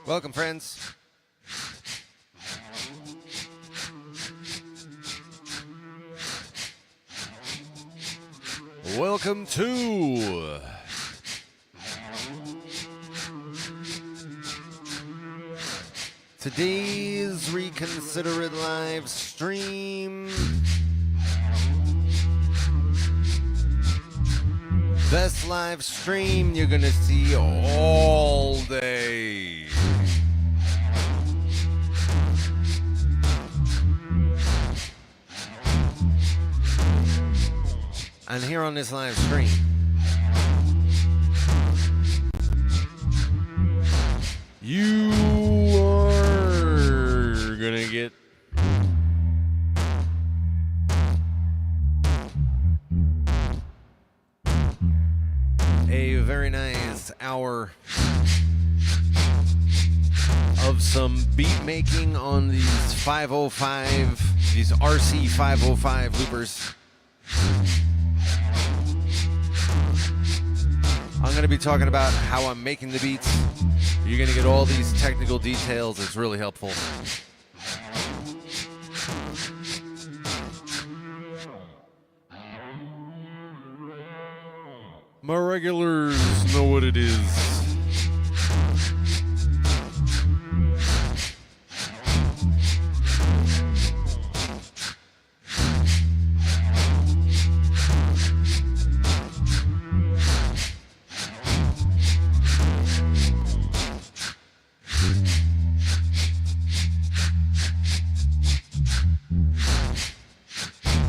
Welcome, friends. Welcome to today's Reconsider It live stream. Best live stream you're gonna see all day. And here on this live stream, you are gonna get a very nice hour of some beat making on these 505, these RC 505 loopers. I'm going to be talking about how I'm making the beats. You're going to get all these technical details. It's really helpful. My regulars know what it is.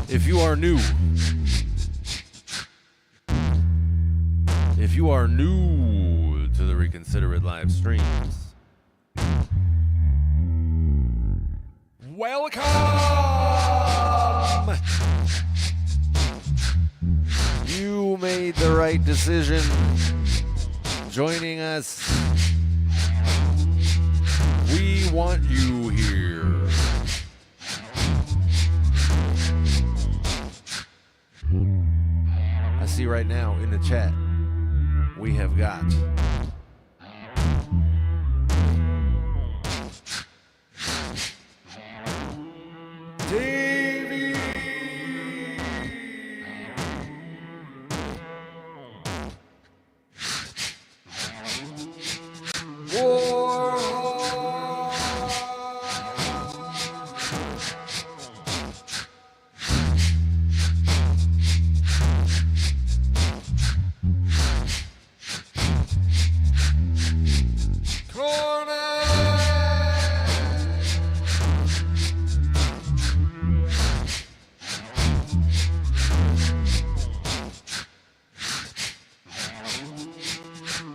If you are new, to the Reconsider It live streams, welcome! You made the right decision joining us. We want you here. I see right now in the chat we have got Davey.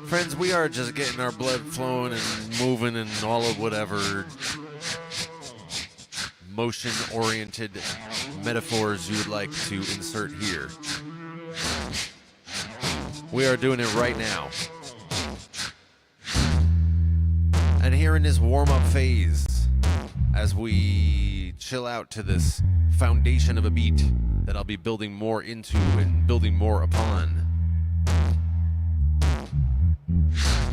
Friends, we are just getting our blood flowing and moving and all of whatever motion-oriented metaphors you would like to insert here. We are doing it right now. And here in this warm-up phase, as we chill out to this foundation of a beat that I'll be building more into and building more upon.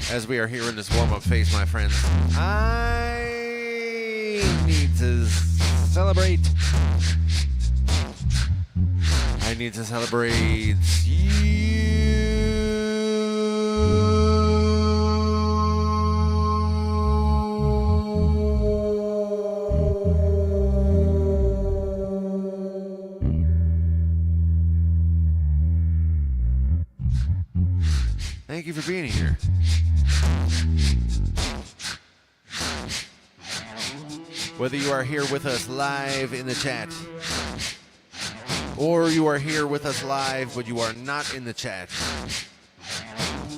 As we are here in this warm-up phase, my friends, I need to celebrate. I need to celebrate you. Thank you for being here. Whether you are here with us live in the chat, or you are here with us live but you are not in the chat,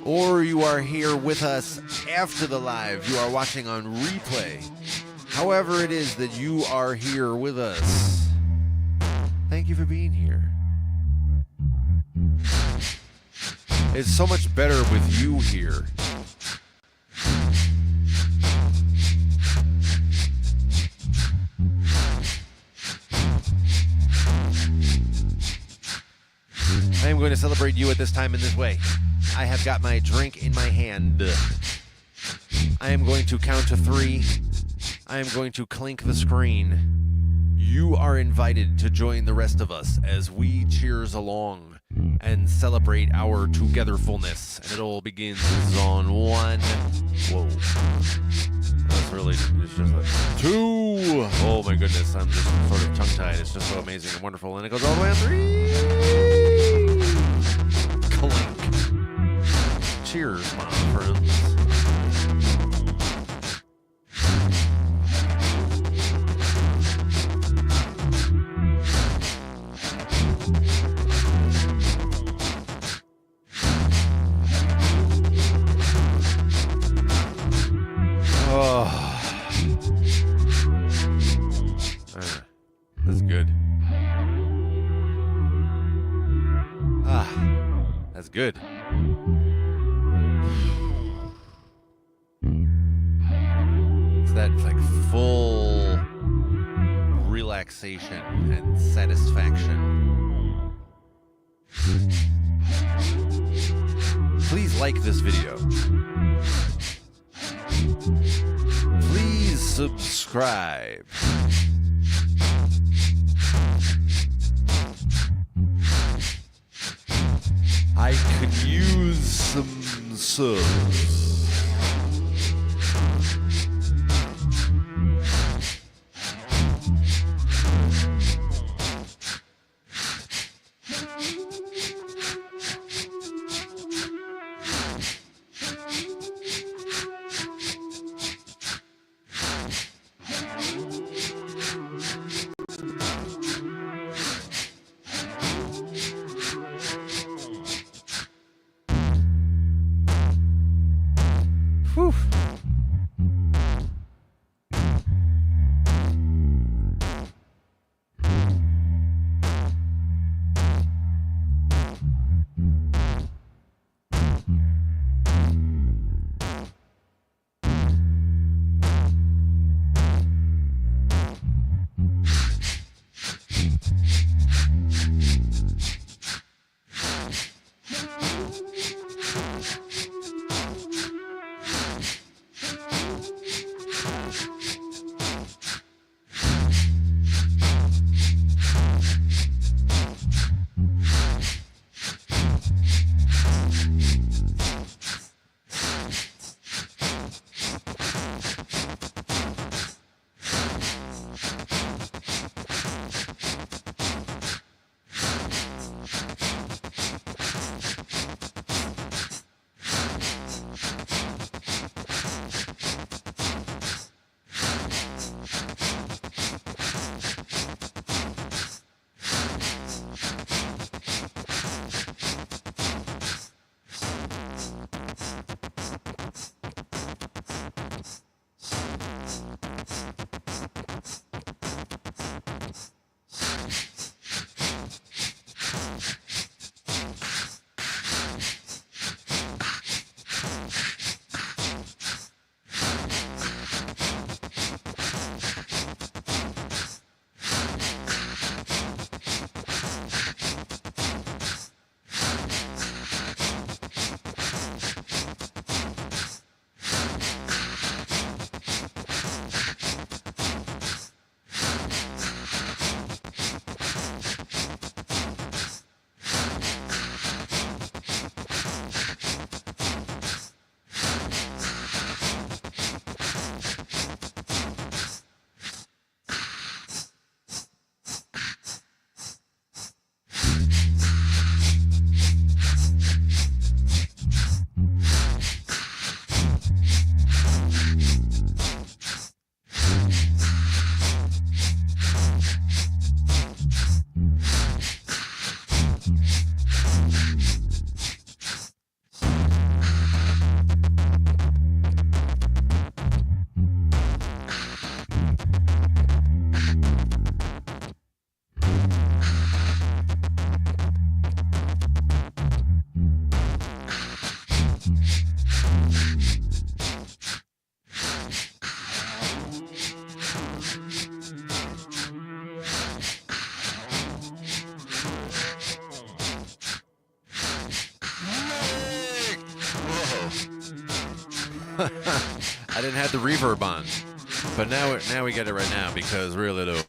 or you are here with us after the live, you are watching on replay, however it is that you are here with us, thank you for being here. It's so much better with you here. I am going to celebrate you at this time in this way. I have got my drink in my hand. I am going to count to 3. I am going to clink the screen. You are invited to join the rest of us as we cheers along and celebrate our togetherfulness. And it all begins on 1. Whoa. That's really, it's just a 2. Oh my goodness, I'm just sort of tongue-tied. It's just so amazing and wonderful. And it goes all the way on 3. Clink. Cheers, my friends. Oh, that's good. That's good. It's that like full relaxation and satisfaction. Please like this video. Please subscribe. I could use some subs. I didn't have the reverb on, but now we get it right now because really though,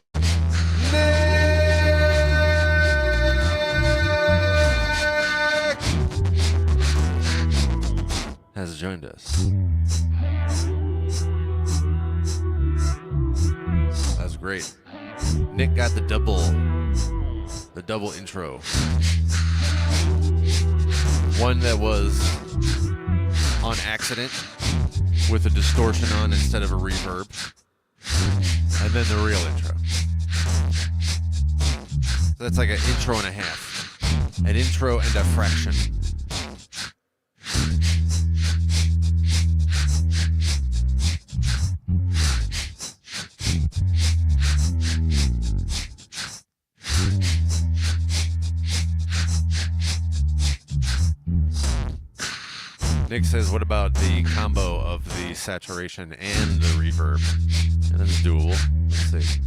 has joined us. That's great. Nick got the double intro. One that was on accident with a distortion on instead of a reverb, and then the real intro. So that's like an intro and a half, an intro and a fraction. Nick says, what about the combo of the saturation and the reverb? And then it's doable. Let's see.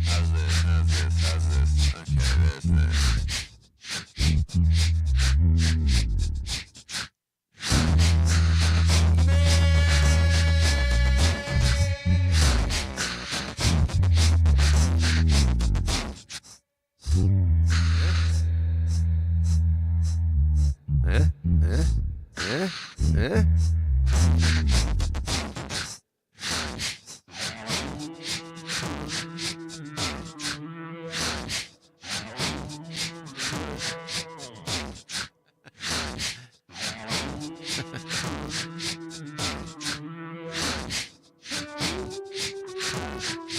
How's this? Okay, there's this.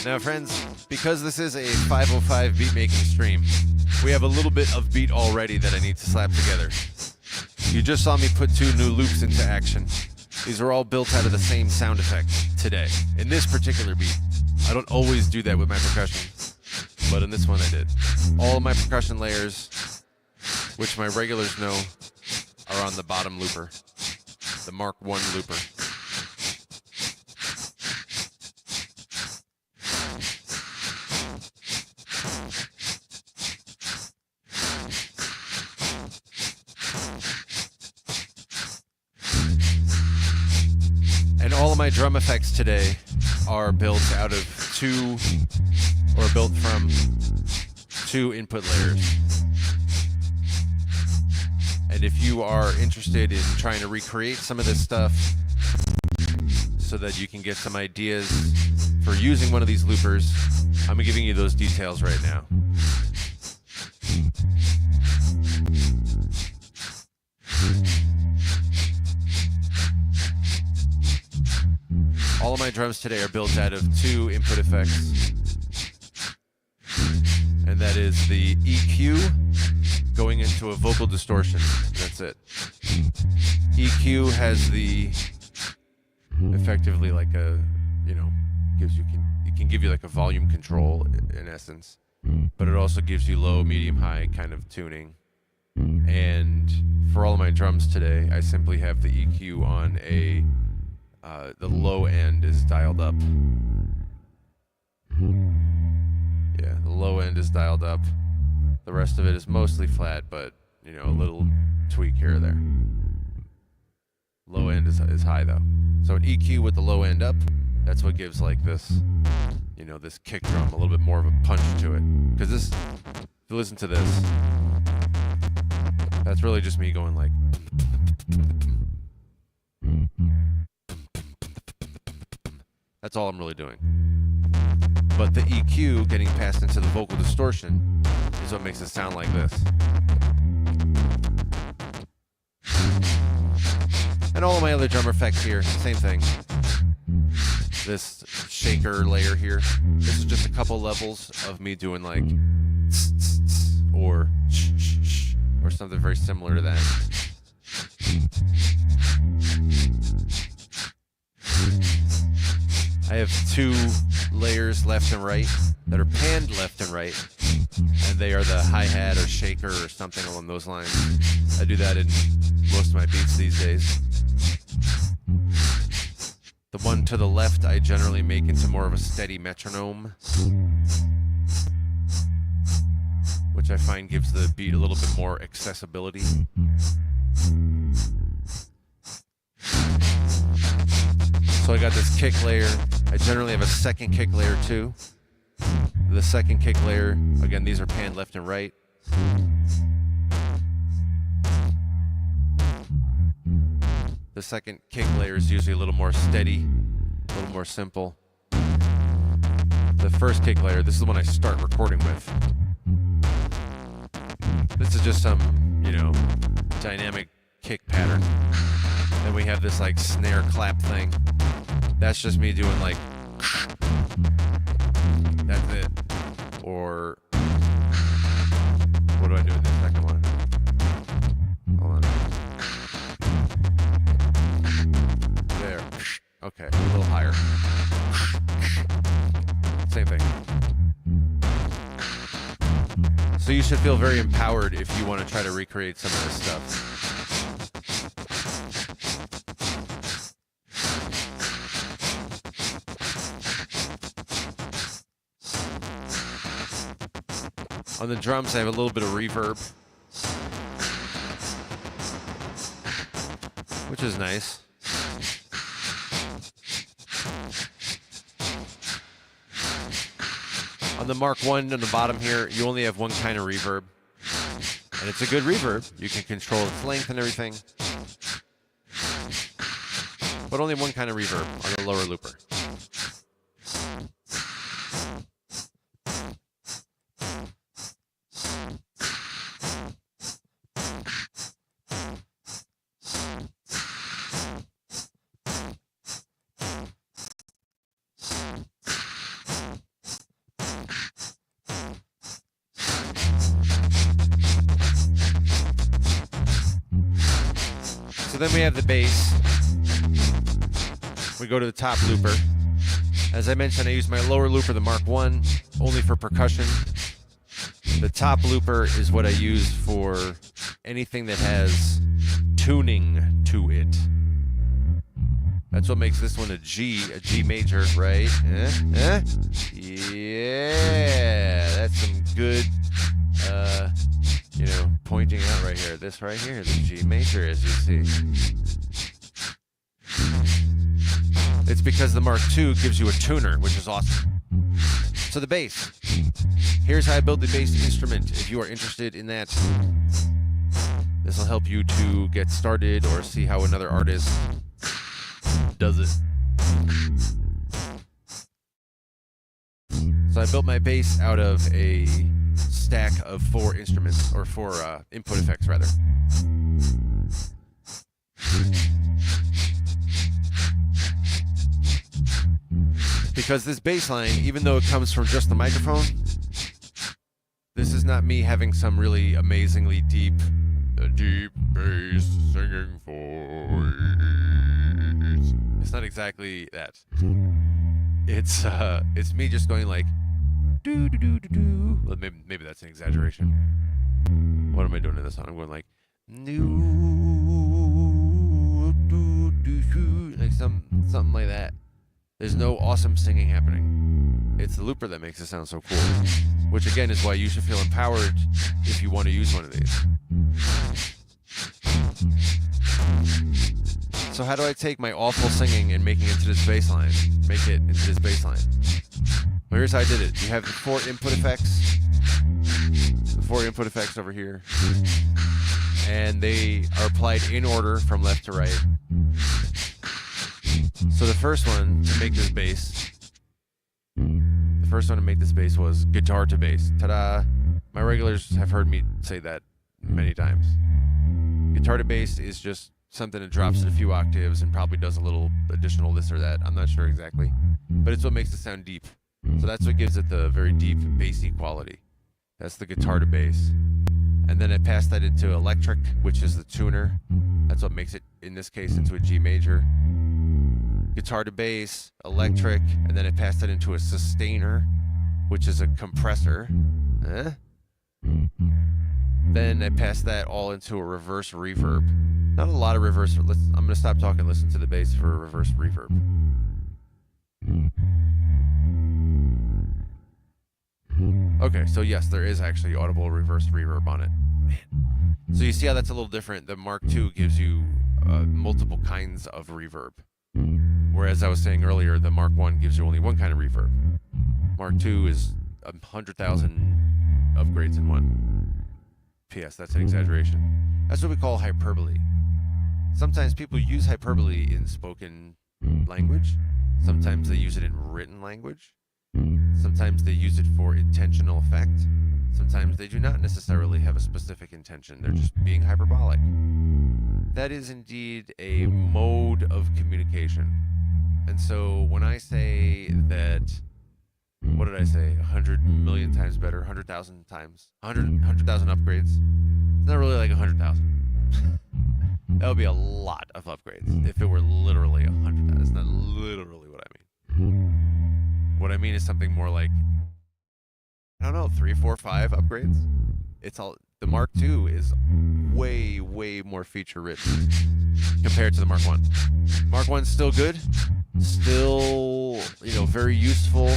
Now, friends, because this is a 505 beat making stream, we have a little bit of beat already that I need to slap together. You just saw me put 2 new loops into action. These are all built out of the same sound effect today. In this particular beat, I don't always do that with my percussion, but in this one I did. All of my percussion layers, which my regulars know, are on the bottom looper, the Mark I looper. And all of my drum effects today are built out of built from 2 input layers. And if you are interested in trying to recreate some of this stuff so that you can get some ideas for using one of these loopers, I'm giving you those details right now. All of my drums today are built out of 2 input effects. And that is the EQ going into a vocal distortion. That's it. EQ has the effectively like a, it can give you like a volume control in essence, but it also gives you low, medium, high kind of tuning. And for all of my drums today, I simply have the EQ on the low end is dialed up. Yeah, the low end is dialed up. The rest of it is mostly flat, but, a little tweak here or there. Low end is high, though. So an EQ with the low end up, that's what gives, like, this, this kick drum a little bit more of a punch to it. Because this, if you listen to this, that's really just me going, like... That's all I'm really doing. But the EQ getting passed into the vocal distortion is what makes it sound like this. And all of my other drum effects here, same thing. This shaker layer here, this is just a couple levels of me doing like or something very similar to that. I have 2 layers left and right that are panned left and right, and they are the hi-hat or shaker or something along those lines. I do that in most of my beats these days. The one to the left I generally make into more of a steady metronome, which which I find gives the beat a little bit more accessibility. So I got this kick layer. I generally have a second kick layer too. The second kick layer, again, these are panned left and right. The second kick layer is usually a little more steady, a little more simple. The first kick layer, this is the one I start recording with. This is just some, you know, dynamic kick pattern. Then we have this like snare clap thing. That's just me doing like, that's it. Or, what do I do with the second one? Hold on. There. Okay, a little higher. Same thing. So you should feel very empowered if you want to try to recreate some of this stuff. On the drums, I have a little bit of reverb, which is nice. On the Mark I on the bottom here, you only have one kind of reverb, and it's a good reverb. You can control its length and everything, but only one kind of reverb on the lower looper. Then we have the bass. We go to the top looper. As I mentioned, I use my lower looper, the Mark I, only for percussion. The top looper is what I use for anything that has tuning to it. That's what makes this one a G major, right? Yeah, that's some good, you know, pointing out right here. This right here, the G major, as you see. It's because the Mark II gives you a tuner, which is awesome. So the bass. Here's how I build the bass instrument. If you are interested in that, this will help you to get started or see how another artist does it. So I built my bass out of a stack of 4 instruments, or 4 input effects rather. Because this bass line, even though it comes from just the microphone, this is not me having some really amazingly deep bass singing voice. It's not exactly that. It's me just going like do do do do do. Well, maybe that's an exaggeration. What am I doing in this song? I'm going like like something like that. There's no awesome singing happening. It's the looper that makes it sound so cool. Which again is why you should feel empowered if you want to use one of these. So how do I take my awful singing and make it into this bass line? Make it into this bass line. Well, here's how I did it. You have the 4 input effects. The 4 input effects over here. And they are applied in order from left to right. So the first one to make this bass, was guitar to bass. Ta-da! My regulars have heard me say that many times. Guitar to bass is just something that drops it a few octaves and probably does a little additional this or that. I'm not sure exactly. But it's what makes it sound deep. So that's what gives it the very deep bassy quality. That's the guitar to bass. And then I pass that into electric, which is the tuner. That's what makes it, in this case, into a G major. Guitar to bass, electric, and then I pass that into a sustainer, which is a compressor. Then I pass that all into a reverse reverb. Not a lot of reverse. I'm going to stop talking and listen to the bass for a reverse reverb. Okay, so yes, there is actually audible reverse reverb on it. Man. So you see how that's a little different? The Mark II gives you multiple kinds of reverb. Whereas I was saying earlier, the Mark I gives you only one kind of reverb. Mark II is 100,000 upgrades in one. P.S. That's an exaggeration. That's what we call hyperbole. Sometimes people use hyperbole in spoken language. Sometimes they use it in written language. Sometimes they use it for intentional effect. Sometimes they do not necessarily have a specific intention. They're just being hyperbolic. That is indeed a mode of communication. And so when I say that, what did I say? 100 million times better, 100,000 times, 100,000 upgrades. It's not really like 100,000. That would be a lot of upgrades if it were literally 100,000. That's not literally what I mean. What I mean is something more like, I don't know, 3, 4, 5 upgrades. It's all, the Mark II is way, way more feature rich compared to the Mark I. Mark I's still good, still, very useful.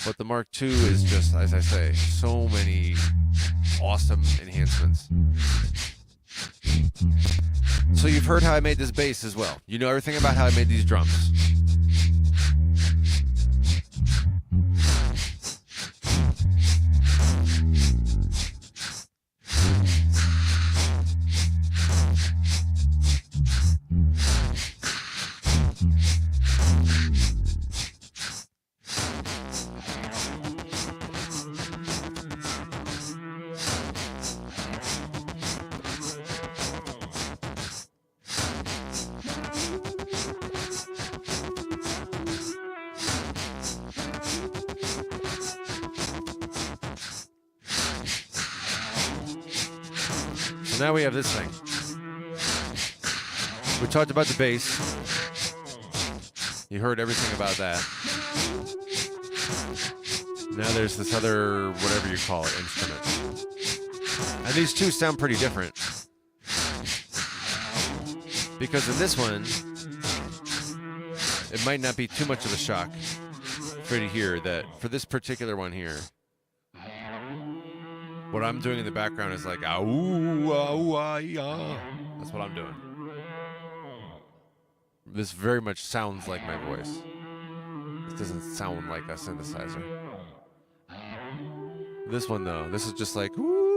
But the Mark II is just, as I say, so many awesome enhancements. So you've heard how I made this bass as well. You know everything about how I made these drums. Now we have this thing. We talked about the bass. You heard everything about that. Now there's this other, whatever you call it, instrument. And these two sound pretty different. Because in this one, it might not be too much of a shock for you to hear that for this particular one here, what I'm doing in the background is like, ah, ooh, ah, ooh, ah, yeah. That's what I'm doing. This very much sounds like my voice. This doesn't sound like a synthesizer. This one, though, this is just like, ooh,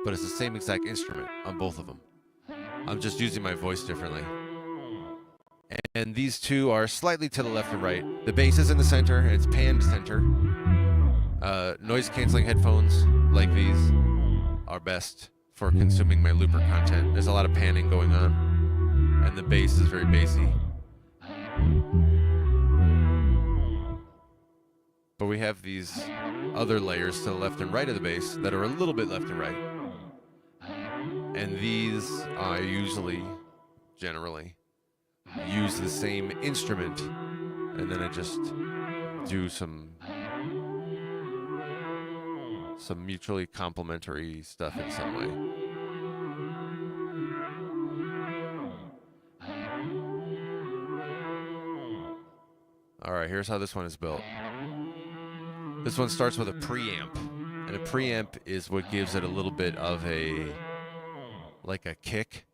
but it's the same exact instrument on both of them. I'm just using my voice differently. And these two are slightly to the left and right. The bass is in the center, and it's panned center. Noise-canceling headphones like these are best for consuming my looper content. There's a lot of panning going on, and the bass is very bassy. But we have these other layers to the left and right of the bass that are a little bit left and right. And these I usually, generally, use the same instrument, and then I just do some mutually complementary stuff in some way. All right, here's how this one is built. This one starts with a preamp, and a preamp is what gives it a little bit of a, like a kick.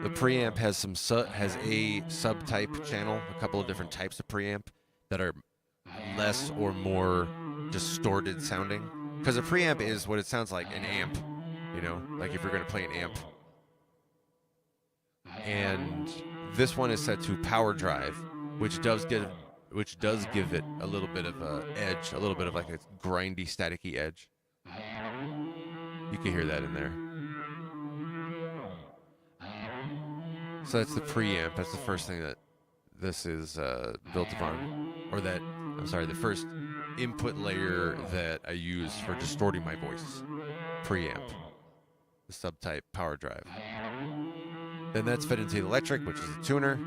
The preamp has a subtype channel, a couple of different types of preamp that are less or more distorted sounding. Because a preamp is what it sounds like, an amp, like if you're going to play an amp. And this one is set to power drive, which does give it a little bit of a edge, a little bit of like a grindy, staticky edge. You can hear that in there. So that's the preamp. That's the first thing that this is built upon. Or that, I'm sorry, the first input layer that I use for distorting my voice. Preamp. The subtype power drive. Then that's fed into the electric, which is a tuner.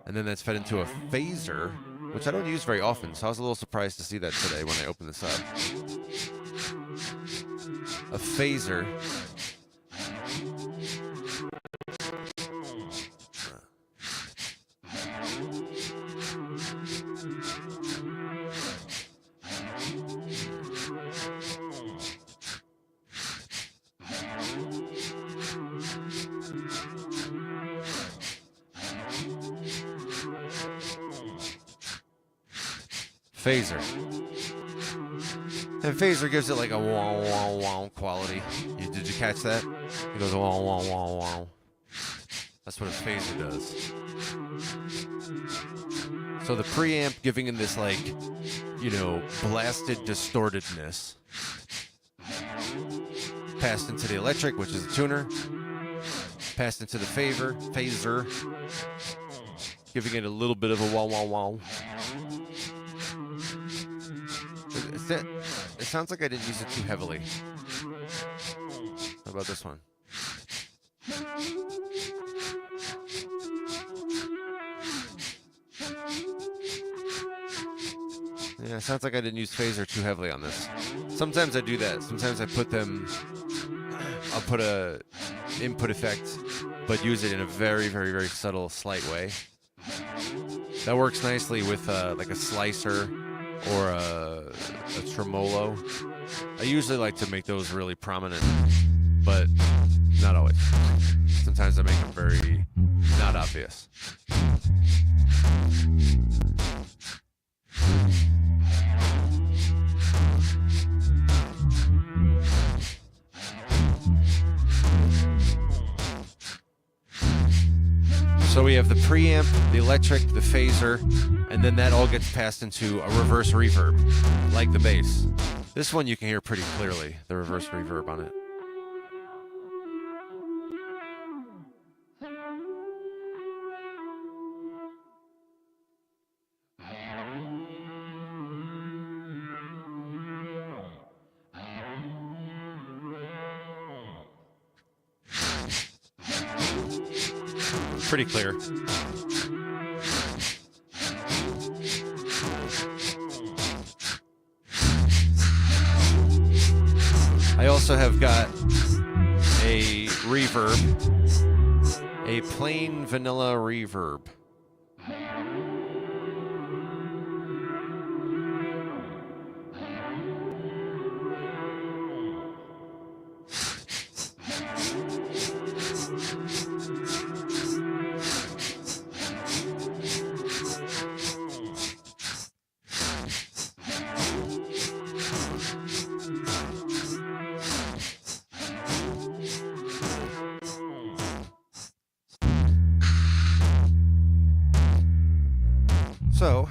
And then that's fed into a phaser, which I don't use very often, so I was a little surprised to see that today when I opened this up. A phaser phaser. And phaser gives it like a wow wow wow quality. Did you catch that? It goes wow wow wow wow. That's what a phaser does. So the preamp giving in this like, you know, blasted distortedness. Passed into the electric, which is a tuner. Passed into the phaser, giving it a little bit of a wow wow wow. It sounds like I didn't use it too heavily. How about this one? Yeah, it sounds like I didn't use phaser too heavily on this. Sometimes I do that. Sometimes I put them... I'll put a input effect, but use it in a very, very, very subtle, slight way. That works nicely with like a slicer or a tremolo. I usually like to make those really prominent, but not always. Sometimes I make them very not obvious. So we have the preamp, the electric, the phaser, and then that all gets passed into a reverse reverb, like the bass. This one you can hear pretty clearly, the reverse reverb on it. Pretty clear. I also have got a reverb, a plain vanilla reverb. So,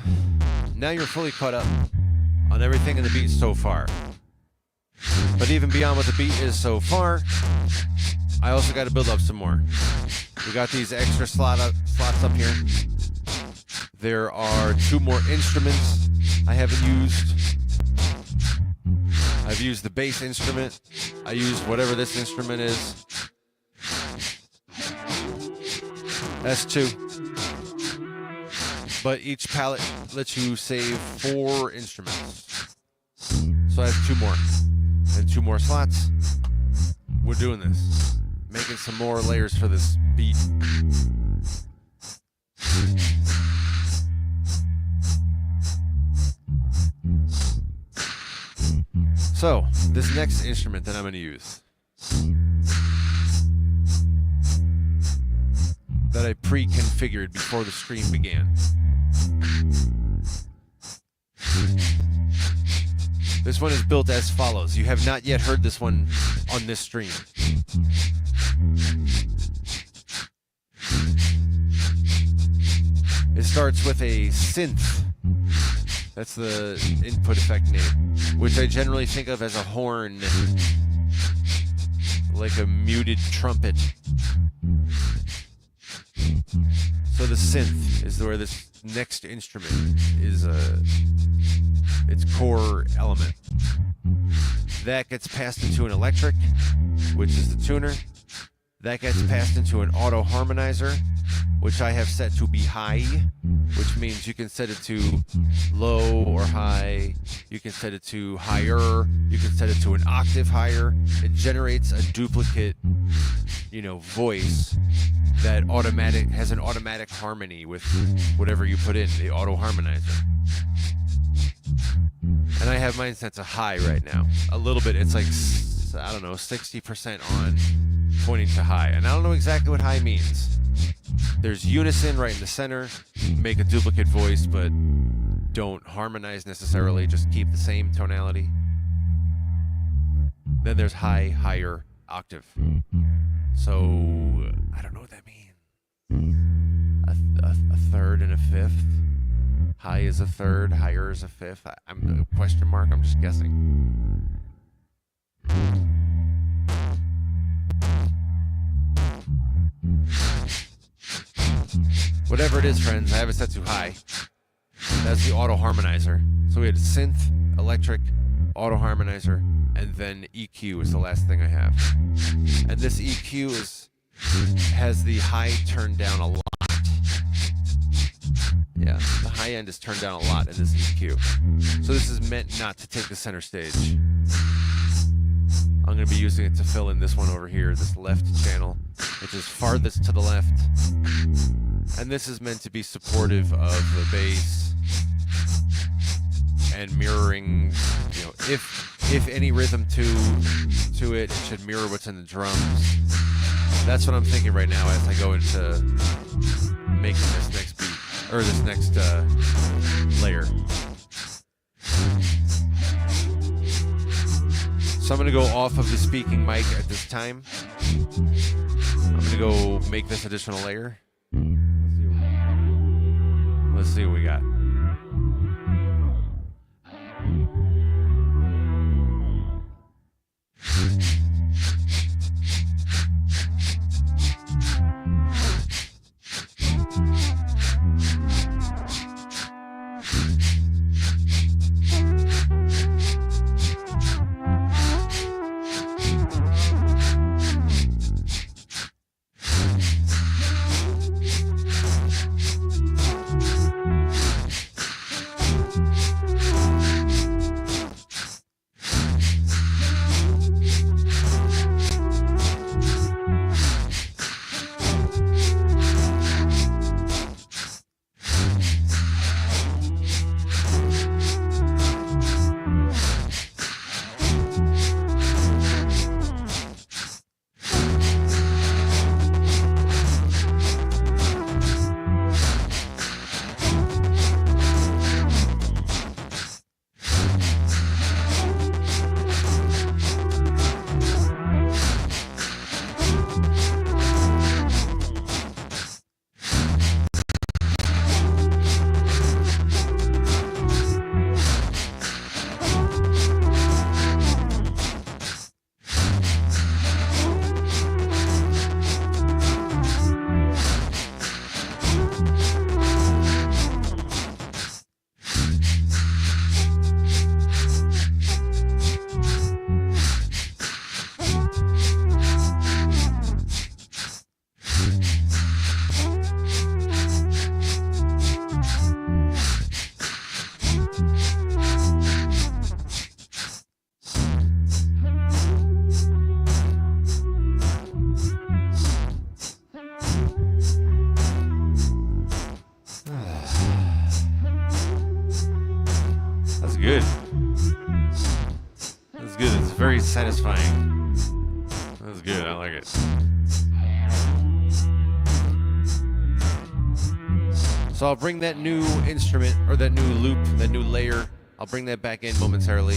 now you're fully caught up on everything in the beat so far. But even beyond what the beat is so far, I also got to build up some more. We got these extra slots up here. There are 2 more instruments I haven't used. I've used the bass instrument. I used whatever this instrument is. That's 2. But each palette lets you save 4 instruments. So I have 2 more. And 2 more slots. We're doing this. Making some more layers for this beat. So, this next instrument that I'm going to use, that I pre-configured before the stream began. This one is built as follows. You have not yet heard this one on this stream. It starts with a synth. That's the input effect name, which I generally think of as a horn, like a muted trumpet. So the synth is where this next instrument is its core element. That gets passed into an electric, which is the tuner. That gets passed into an auto harmonizer, which I have set to be high, which means you can set it to low or high. You can set it to higher. You can set it to an octave higher. It generates a duplicate, voice that has an automatic harmony with whatever you put in, the auto harmonizer. And I have mine set to high right now. A little bit, it's like, 60% on, pointing to high. And I don't know exactly what high means. There's unison right in the center, make a duplicate voice, but don't harmonize necessarily, just keep the same tonality. Then there's high, higher, octave. So I don't know what that means. A third and a fifth. High is a third, higher is a fifth. I'm a question mark. I'm just guessing. Whatever it is, friends, I have it set to high. That's the auto harmonizer. So we had synth, electric, auto harmonizer, and then EQ is the last thing I have. And this EQ has the high turned down a lot. Yeah, the high end is turned down a lot in this EQ. So this is meant not to take the center stage. I'm going to be using it to fill in this one over here, this left channel, which is farthest to the left. And this is meant to be supportive of the bass and mirroring, you know, if any rhythm to it, it should mirror what's in the drums. That's what I'm thinking right now as I go into making this next beat, or this next layer. So I'm going to go off of the speaking mic at this time. I'm going to go make this additional layer. Let's see what we got. Good. That's good. It's very satisfying. That's good. I like it. So I'll bring that new instrument, or that new loop, that new layer, I'll bring that back in momentarily.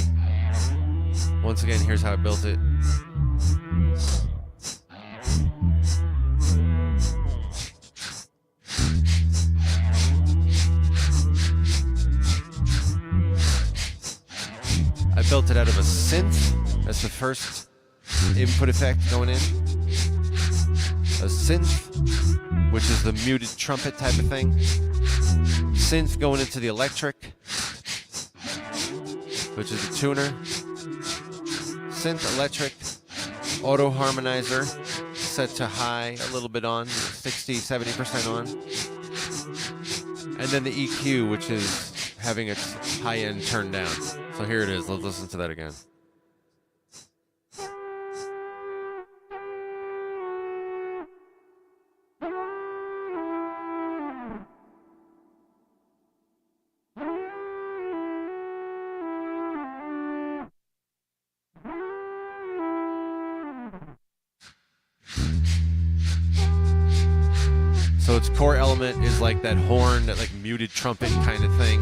Once again, here's how I built it. I built it out of a synth. That's the first input effect going in. A synth, which is the muted trumpet type of thing. Synth going into the electric, which is a tuner. Synth, electric, auto harmonizer, set to high, a little bit on, 60, 70% on. And then the EQ, which is having its high end turned down. So here it is. Let's listen to that again. So its core element is like that horn, that like muted trumpet kind of thing.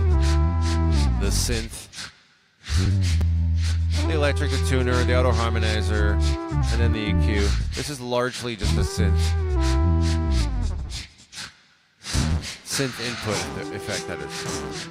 the synth, the electric, the tuner, the auto harmonizer, and then the EQ. This is largely just a synth input effect, that is.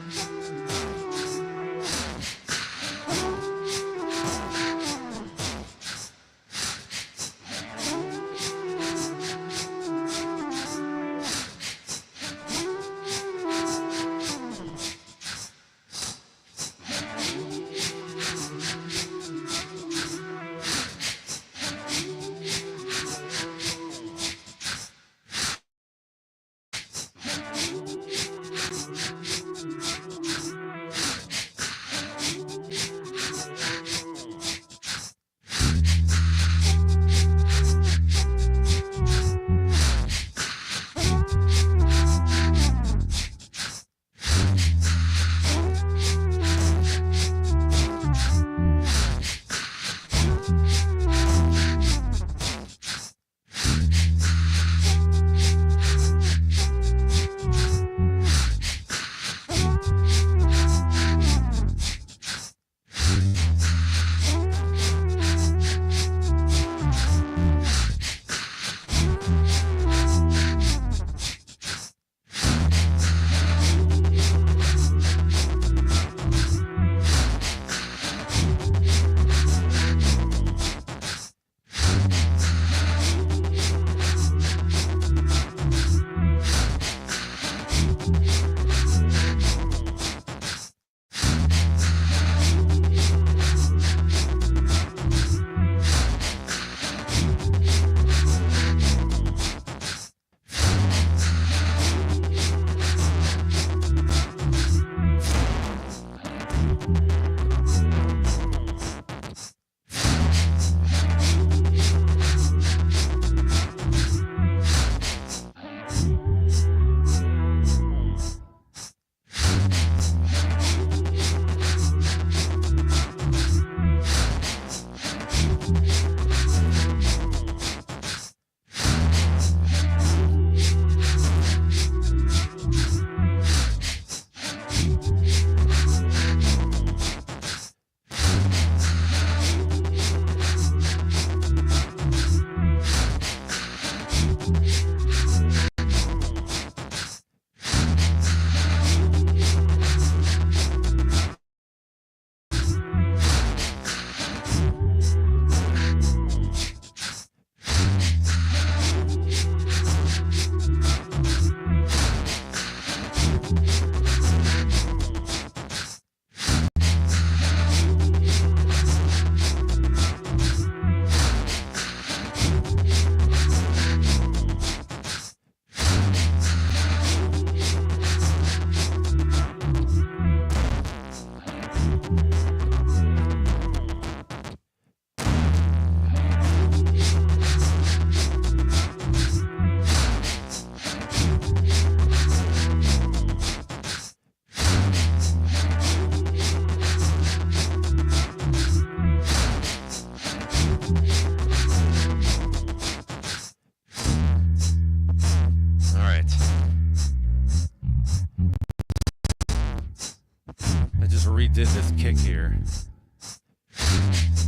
Did this kick here.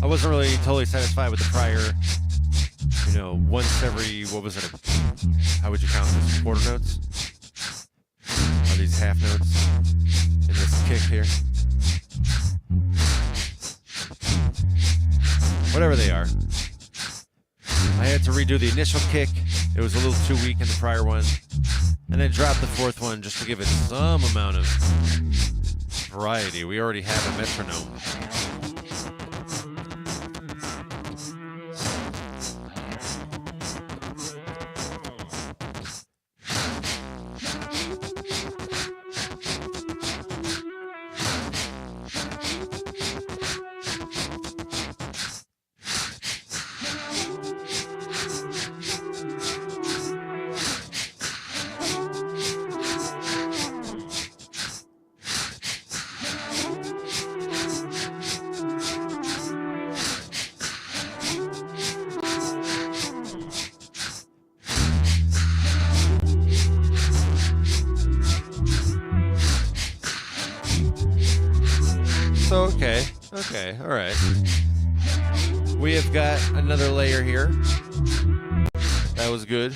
I wasn't really totally satisfied with the prior, once every, what was it, how would you count this, quarter notes? Or these half notes in this kick here? Whatever they are. I had to redo the initial kick. It was a little too weak in the prior one. And then drop the fourth one just to give it some amount of variety. We already have a metronome. Okay. Okay. All right. We have got another layer here. That was good.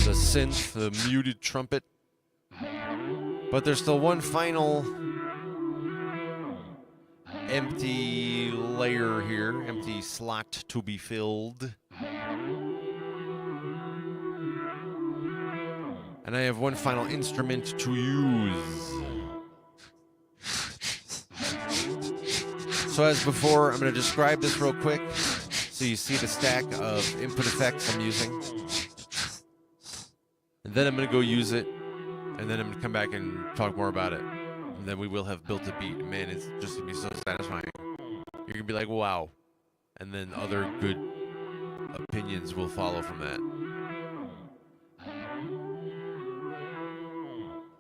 The synth, the muted trumpet. But there's still one final empty layer here, empty slot to be filled. And I have one final instrument to use. So as before, I'm going to describe this real quick so you see the stack of input effects I'm using. And then I'm going to go use it, and then I'm going to come back and talk more about it. And then we will have built a beat. Man, it's just going to be so satisfying. You're going to be like, wow. And then other good opinions will follow from that.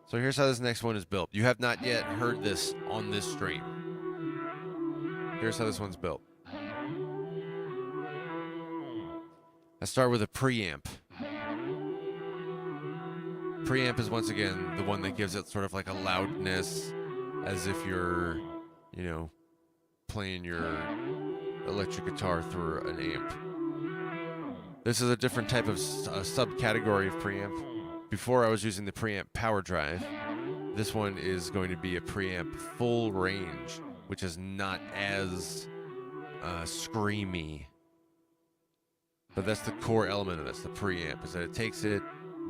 So here's how this next one is built. You have not yet heard this on this stream. Here's how this one's built. I start with a preamp. Preamp is once again the one that gives it sort of like a loudness, as if you're, you know, playing your electric guitar through an amp. This is a different type of subcategory of preamp. Before I was using the preamp power drive. This one is going to be a preamp full range, which is not as screamy. But that's the core element of this, the preamp, is that it takes it,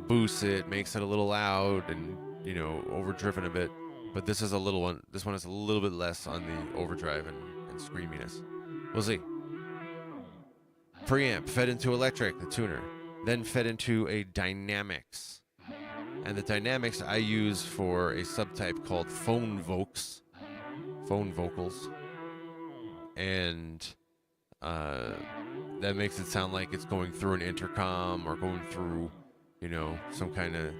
boosts it, makes it a little loud and, you know, overdriven a bit. But this is a little one. This one is a little bit less on the overdrive and screaminess. We'll see. Preamp fed into electric, the tuner, then fed into a dynamics. And the dynamics I use for a subtype called phone vocals. And that makes it sound like it's going through an intercom or going through, you know, some kind of,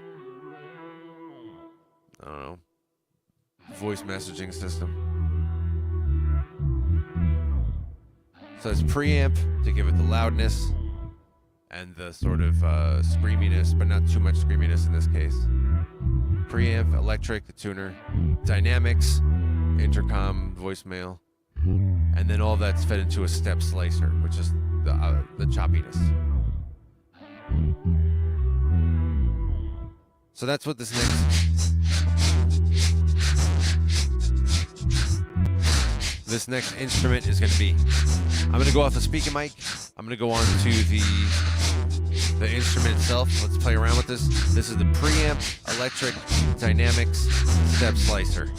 I don't know, voice messaging system. So it's preamp to give it the loudness and the sort of screaminess, but not too much screaminess in this case. Preamp, electric, the tuner, dynamics, intercom, voicemail, and then all that's fed into a step slicer, which is the choppiness. So that's what this next instrument is going to be. I'm going to go off the speaker mic. I'm going to go on to the instrument itself. Let's play around with this. This is the preamp, electric, dynamics, step slicer.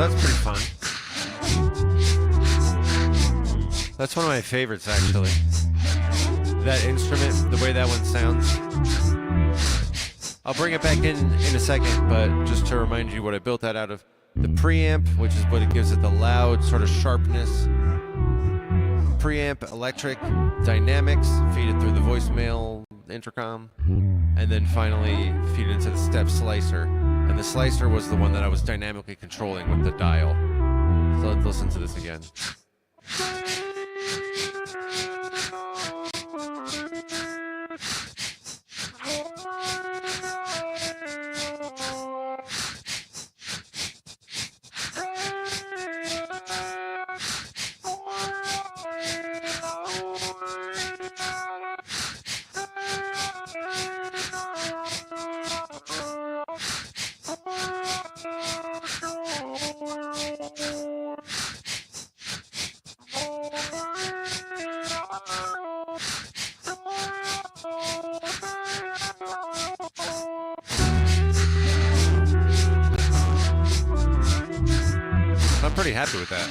That's pretty fun. That's one of my favorites, actually. That instrument, the way that one sounds. I'll bring it back in a second, but just to remind you what I built that out of. The preamp, which is what it gives it the loud sort of sharpness. Preamp, electric, dynamics, feed it through the voicemail intercom, and then finally feed it into the step slicer. And the slicer was the one that I was dynamically controlling with the dial. So let's listen to this again. I'm pretty happy with that.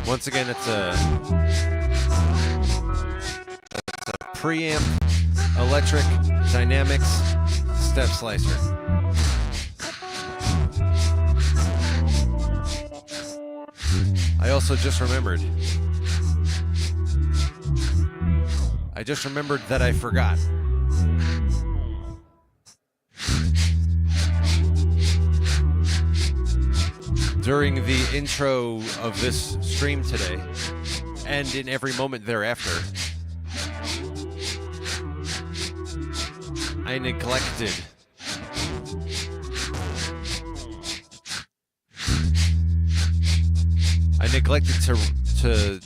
Once again, it's a preamp, electric, dynamics, step slicer. I also just remembered that I forgot. During the intro of this stream today, and in every moment thereafter, I neglected to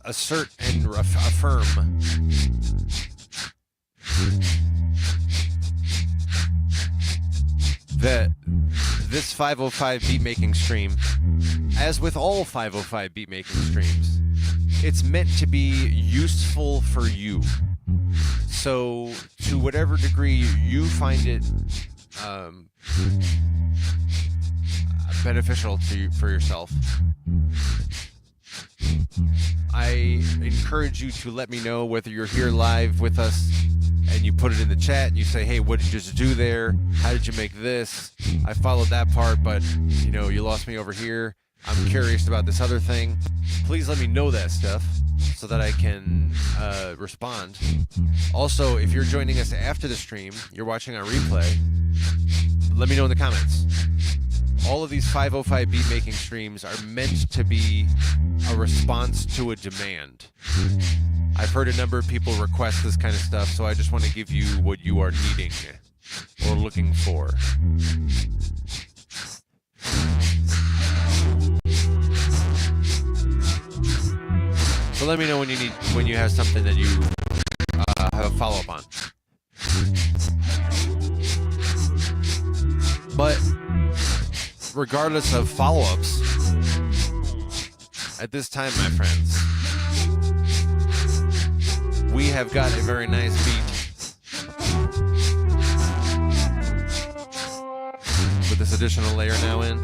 assert and affirm that this 505 beatmaking stream, as with all 505 beatmaking streams, it's meant to be useful for you. So, to whatever degree you find it beneficial for yourself, I encourage you to let me know, whether you're here live with us and you put it in the chat and you say, hey, what did you just do there? How did you make this? I followed that part, but you know, you lost me over here. I'm curious about this other thing. Please let me know that stuff so that I can respond. Also, if you're joining us after the stream, you're watching on replay, let me know in the comments. All of these 505 beatmaking streams are meant to be a response to a demand. I've heard a number of people request this kind of stuff, so I just want to give you what you are needing or looking for. So let me know when you have something that you have a follow-up on. But regardless of follow-ups, at this time, my friends, we have got a very nice beat with this additional layer now in.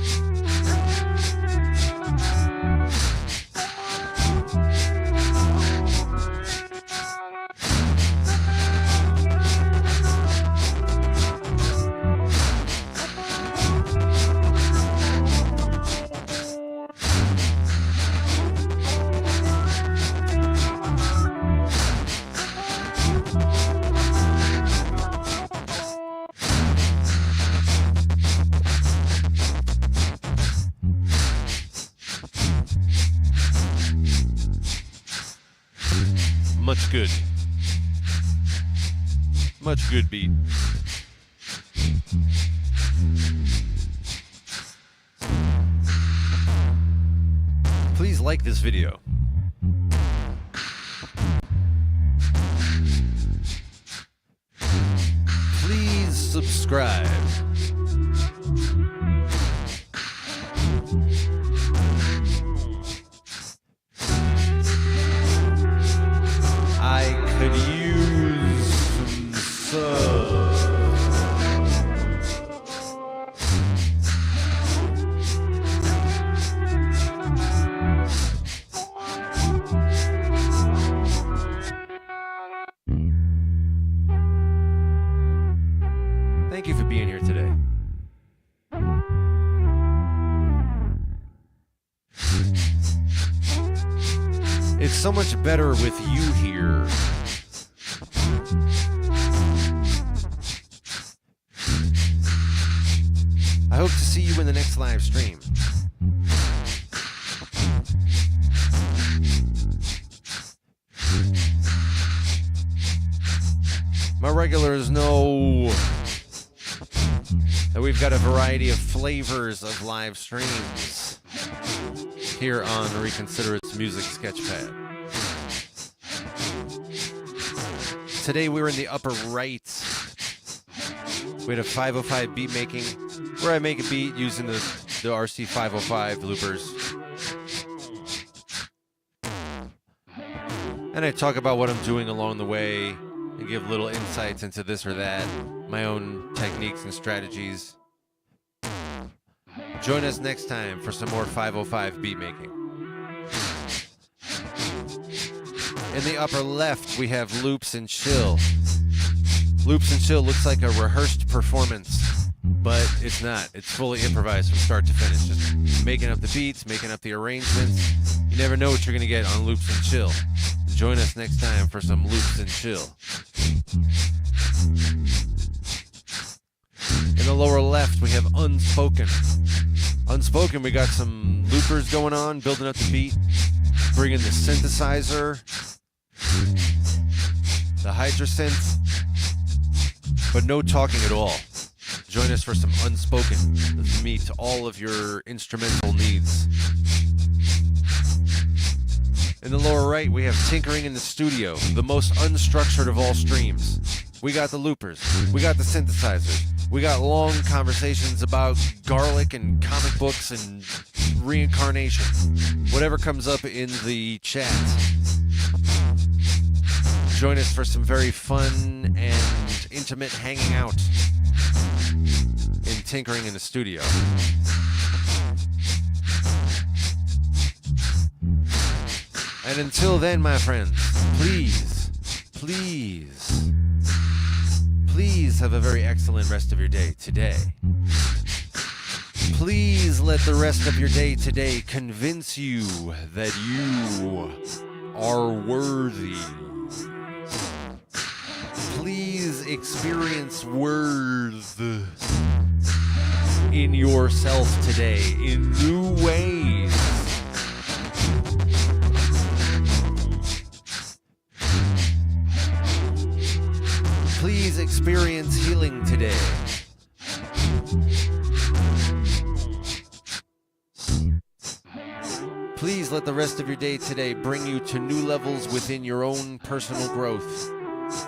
Much good. Much good beat. Please like this video. Please subscribe. I could It's so much better with you here. I hope to see you in the next live stream. My regulars know that we've got a variety of flavors of live streams here on Reconsider It's Music Sketchpad. Today we're in the upper right. We had a 505 Beatmaking, where I make a beat using the RC 505 loopers. And I talk about what I'm doing along the way and give little insights into this or that, my own techniques and strategies. Join us next time for some more 505 Beatmaking. In the upper left, we have Loops and Chill. Loops and Chill looks like a rehearsed performance, but it's not. It's fully improvised from start to finish. Just making up the beats, making up the arrangements. You never know what you're going to get on Loops and Chill. Join us next time for some Loops and Chill. In the lower left, we have Unspoken. Unspoken, we got some loopers going on, building up the beat, bringing the synthesizer, the Hydrosynth, but no talking at all. Join us for some Unspoken. Let's meet all of your instrumental needs. In the lower right, we have Tinkering in the Studio, the most unstructured of all streams. We got the loopers, we got the synthesizers, we got long conversations about garlic and comic books and reincarnation. Whatever comes up in the chat. Join us for some very fun and intimate hanging out in Tinkering in the Studio. And until then, my friends, please, please, please have a very excellent rest of your day today. Please let the rest of your day today convince you that you are worthy. Please experience worth in yourself today in new ways. Please experience healing today. Please let the rest of your day today bring you to new levels within your own personal growth,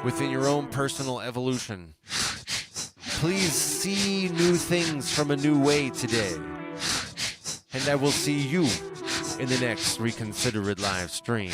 within your own personal evolution. Please see new things from a new way today. And I will see you in the next Reconsider It live stream.